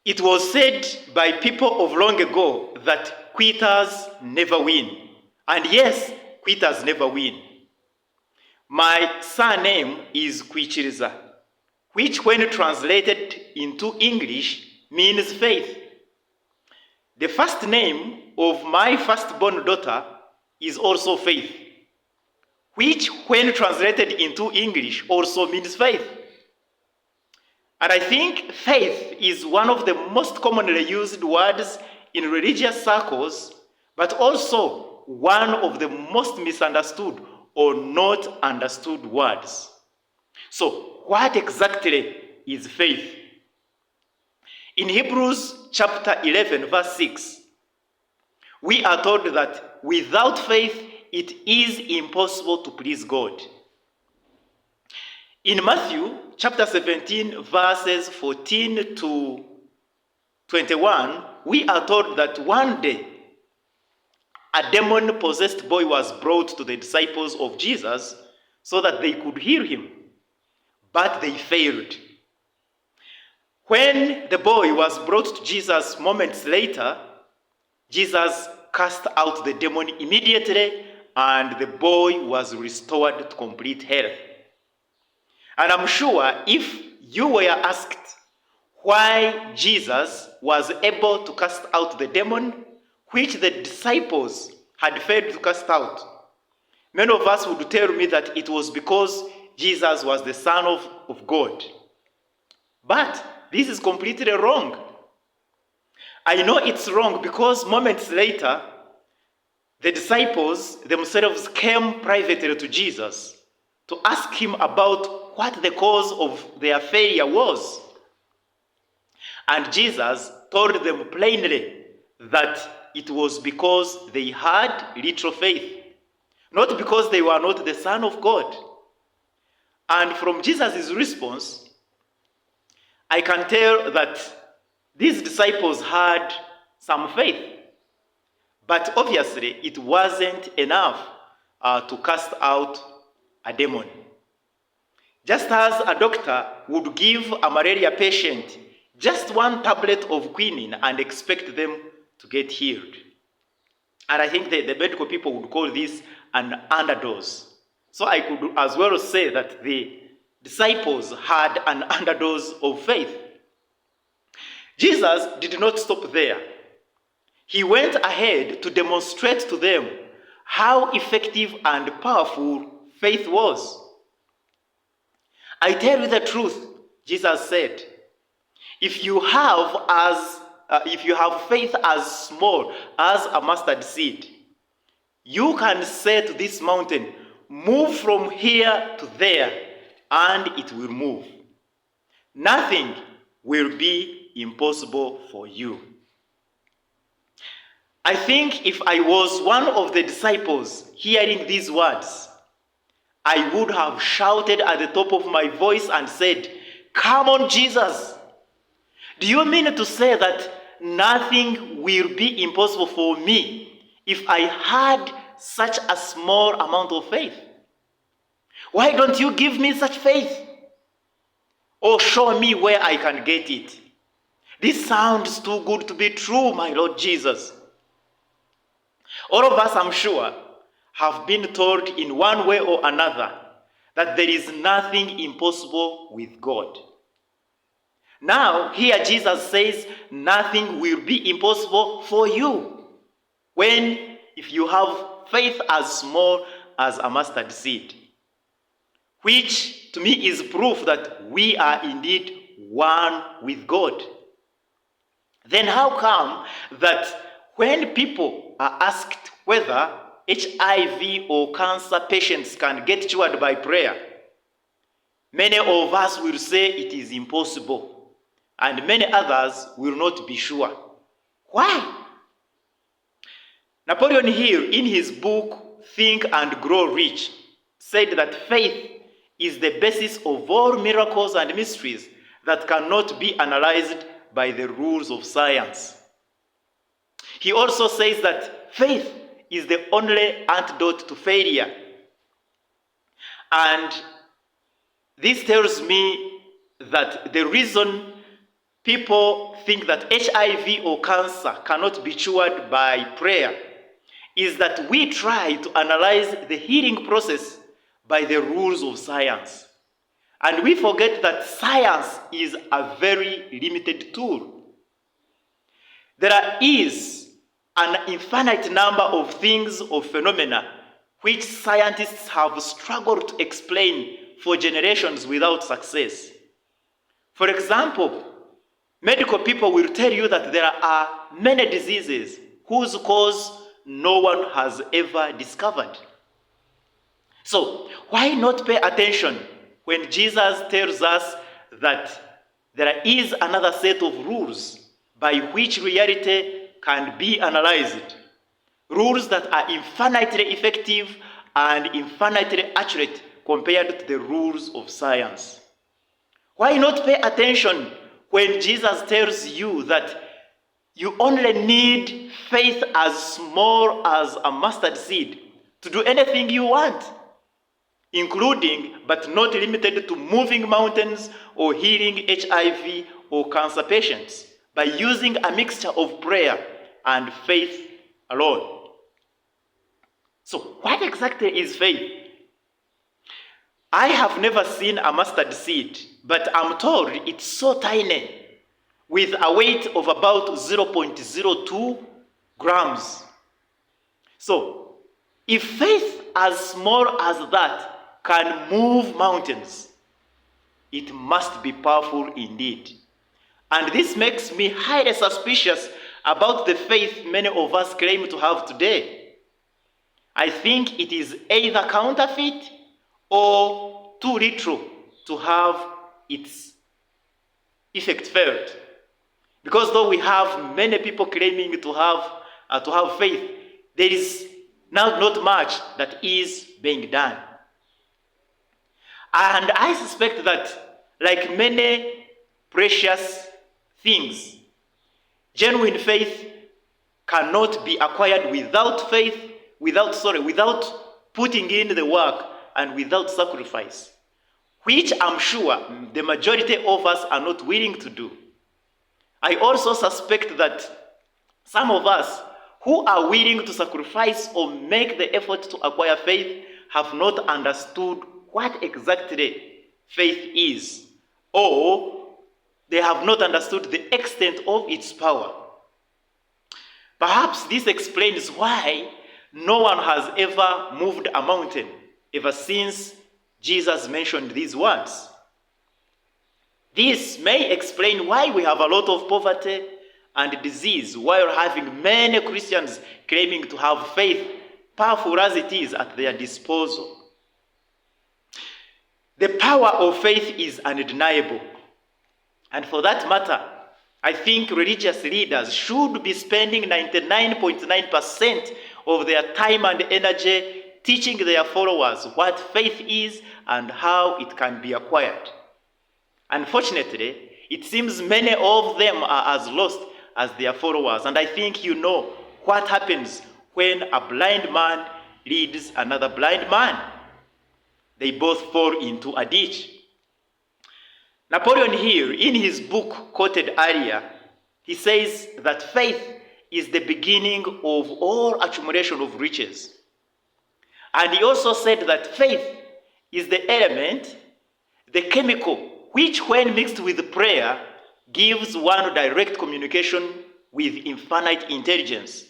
It was said by people of long ago that quitters never win. And yes, quitters never win. My surname is Kwichiriza, which when translated into English means faith. The first name of my firstborn daughter is also Faith, which when translated into English also means faith. And I think faith is one of the most commonly used words in religious circles, but also one of the most misunderstood or not understood words. So, what exactly is faith? In Hebrews chapter 11, verse 6, we are told that without faith, it is impossible to please God. In Matthew chapter 17, verses 14 to 21, we are told that one day a demon-possessed boy was brought to the disciples of Jesus so that they could heal him, but they failed. When the boy was brought to Jesus moments later, Jesus cast out the demon immediately, and the boy was restored to complete health. And I'm sure if you were asked why Jesus was able to cast out the demon, which the disciples had failed to cast out, many of us would tell me that it was because Jesus was the Son of God. But this is completely wrong. I know it's wrong because moments later, the disciples themselves came privately to Jesus to ask him about what the cause of their failure was. And Jesus told them plainly that it was because they had little faith, not because they were not the Son of God. And from Jesus' response, I can tell that these disciples had some faith, but obviously it wasn't enough to cast out a demon. Just as a doctor would give a malaria patient just one tablet of quinine and expect them to get healed. And I think the medical people would call this an underdose. So I could as well say that the disciples had an underdose of faith. Jesus did not stop there. He went ahead to demonstrate to them how effective and powerful faith was. I tell you the truth, Jesus said, if you have faith as small as a mustard seed, you can say to this mountain, move from here to there, and it will move. Nothing will be impossible for you. I think if I was one of the disciples hearing these words, I would have shouted at the top of my voice and said, come on, Jesus. Do you mean to say that nothing will be impossible for me if I had such a small amount of faith? Why don't you give me such faith? Or show me where I can get it. This sounds too good to be true, my Lord Jesus. All of us, I'm sure, have been told in one way or another that there is nothing impossible with God. Now, here Jesus says, nothing will be impossible for you if you have faith as small as a mustard seed, which to me is proof that we are indeed one with God. Then how come that when people are asked whether HIV or cancer patients can get cured by prayer, many of us will say it is impossible, and many others will not be sure. Why? Napoleon Hill, in his book Think and Grow Rich, said that faith is the basis of all miracles and mysteries that cannot be analyzed by the rules of science. He also says that faith is the only antidote to failure. And this tells me that the reason people think that HIV or cancer cannot be cured by prayer is that we try to analyze the healing process by the rules of science. And we forget that science is a very limited tool. There is an infinite number of things or phenomena which scientists have struggled to explain for generations without success. For example, medical people will tell you that there are many diseases whose cause no one has ever discovered. So, why not pay attention when Jesus tells us that there is another set of rules by which reality can be analyzed? Rules that are infinitely effective and infinitely accurate compared to the rules of science. Why not pay attention when Jesus tells you that you only need faith as small as a mustard seed to do anything you want, including but not limited to moving mountains or healing HIV or cancer patients by using a mixture of prayer and faith alone? So, what exactly is faith? I have never seen a mustard seed, but I'm told it's so tiny, with a weight of about 0.02 grams. So, if faith as small as that can move mountains, it must be powerful indeed. And this makes me highly suspicious about the faith many of us claim to have today. I think it is either counterfeit or too little to have its effect felt. Because though we have many people claiming to have faith, there is not much that is being done. And I suspect that, like many precious things, genuine faith cannot be acquired without putting in the work and without sacrifice, which I'm sure the majority of us are not willing to do. I also suspect that some of us who are willing to sacrifice or make the effort to acquire faith have not understood what exactly faith is, or they have not understood the extent of its power. Perhaps this explains why no one has ever moved a mountain ever since Jesus mentioned these words. This may explain why we have a lot of poverty and disease while having many Christians claiming to have faith, powerful as it is at their disposal. The power of faith is undeniable. And for that matter, I think religious leaders should be spending 99.9% of their time and energy teaching their followers what faith is and how it can be acquired. Unfortunately, it seems many of them are as lost as their followers, and I think you know what happens when a blind man leads another blind man. They both fall into a ditch. Napoleon Hill, in his book quoted earlier, he says that faith is the beginning of all accumulation of riches. And he also said that faith is the element, the chemical, which when mixed with prayer gives one direct communication with infinite intelligence.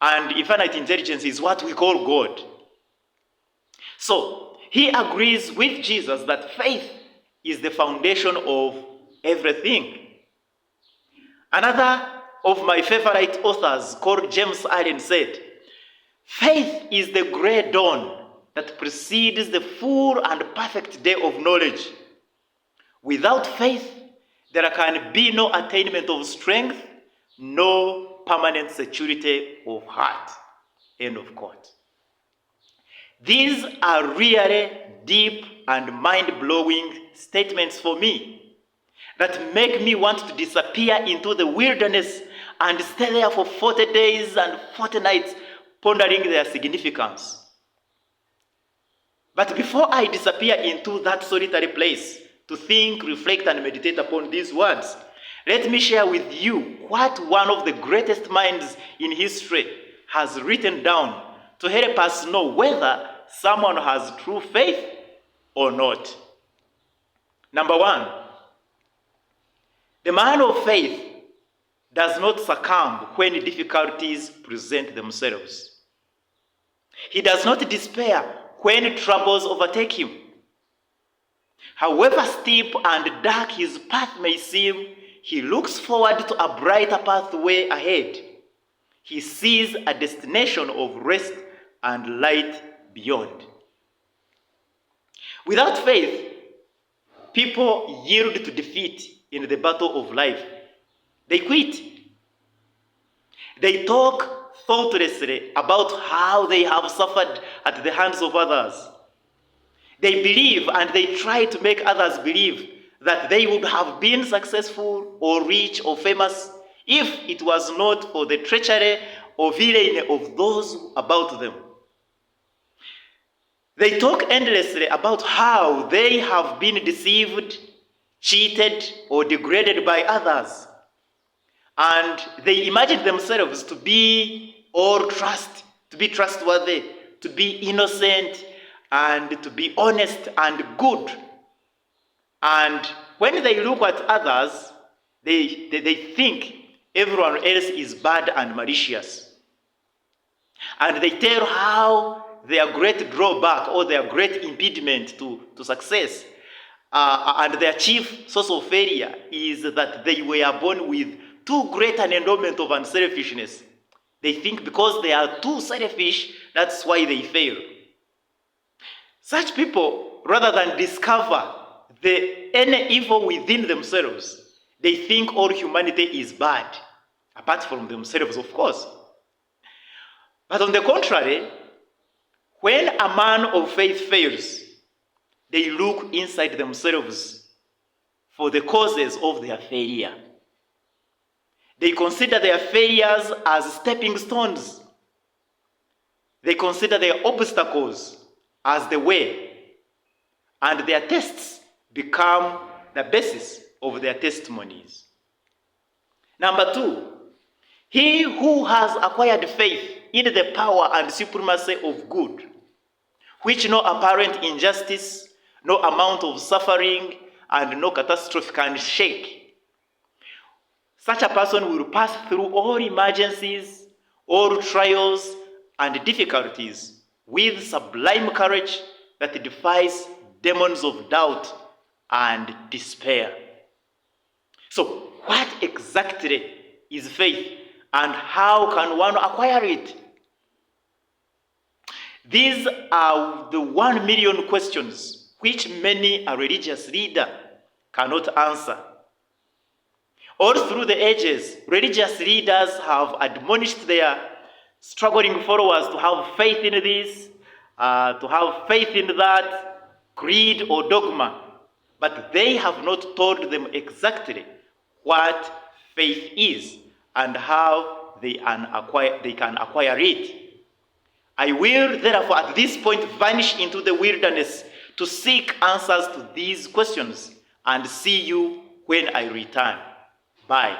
And infinite intelligence is what we call God. So, he agrees with Jesus that faith is the foundation of everything. Another of my favorite authors, called James Allen, said, faith is the grey dawn that precedes the full and perfect day of knowledge. Without faith, there can be no attainment of strength, no permanent security of heart. End of quote. These are really deep and mind-blowing statements for me that make me want to disappear into the wilderness and stay there for 40 days and 40 nights pondering their significance. But before I disappear into that solitary place to think, reflect, and meditate upon these words, Let me share with you what one of the greatest minds in history has written down to help us know whether someone has true faith or not. Number one, the man of faith does not succumb when difficulties present themselves. He does not despair when troubles overtake him. However steep and dark his path may seem, he looks forward to a brighter pathway ahead. He sees a destination of rest and light beyond. Without faith, people yield to defeat in the battle of life. They quit. They talk thoughtlessly about how they have suffered at the hands of others. They believe and they try to make others believe that they would have been successful or rich or famous if it was not for the treachery or villainy of those about them. They talk endlessly about how they have been deceived, cheated, or degraded by others. And they imagine themselves to be trustworthy, to be innocent, and to be honest and good. And when they look at others, they think everyone else is bad and malicious. And they tell how their great drawback or their great impediment to success and their chief source of failure is that they were born with too great an endowment of unselfishness. They think because they are too selfish, that's why they fail. Such people, rather than discover any evil within themselves, they think all humanity is bad, apart from themselves, of course. But on the contrary, when a man of faith fails, they look inside themselves for the causes of their failure. They consider their failures as stepping stones. They consider their obstacles as the way, and their tests become the basis of their testimonies. Number two, he who has acquired faith in the power and supremacy of good, which no apparent injustice, no amount of suffering, and no catastrophe can shake. Such a person will pass through all emergencies, all trials, and difficulties with sublime courage that defies demons of doubt and despair. So, what exactly is faith, and how can one acquire it? These are the 1 million questions which many a religious leader cannot answer. All through the ages, religious leaders have admonished their struggling followers to have faith in this, to have faith in that, creed or dogma, but they have not told them exactly what faith is and how they can acquire it. I will therefore at this point vanish into the wilderness to seek answers to these questions and see you when I return. Bye.